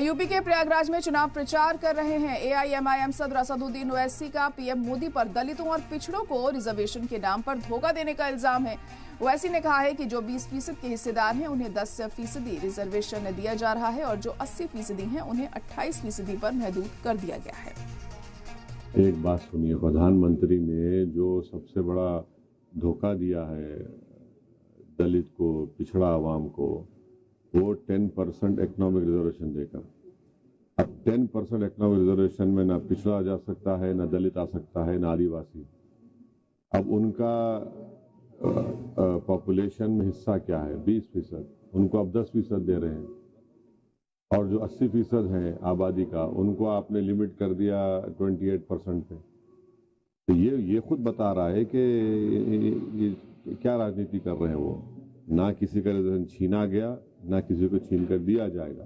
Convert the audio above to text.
UP के प्रयागराज में चुनाव प्रचार कर रहे हैं एआईएमआईएम सदर असदुद्दीन ओवैसी का पीएम मोदी पर दलितों और पिछड़ों को रिजर्वेशन के नाम पर धोखा देने का इल्जाम है। ओवैसी ने कहा है कि जो 20% के हिस्सेदार हैं उन्हें 10% रिजर्वेशन दिया जा रहा है और जो 80% हैं उन्हें 28% पर महदूद कर दिया गया है। एक बात सुनिए, प्रधानमंत्री ने जो सबसे बड़ा धोखा दिया है दलित को, पिछड़ा आवाम को, वो 10% इकोनॉमिक रिजर्वेशन देकर। अब 10% इकोनॉमिक रिजर्वेशन में ना पिछड़ा जा सकता है, ना दलित आ सकता है, ना आदिवासी। अब उनका पॉपुलेशन में हिस्सा क्या है? 20%। उनको अब 10% दे रहे हैं और जो 80% है आबादी का, उनको आपने लिमिट कर दिया 28% पे। तो ये खुद बता रहा है कि ये क्या राजनीति कर रहे हैं वो। ना किसी का रिजर्वेशन छीना गया, ना किसी को छीन कर दिया जाएगा।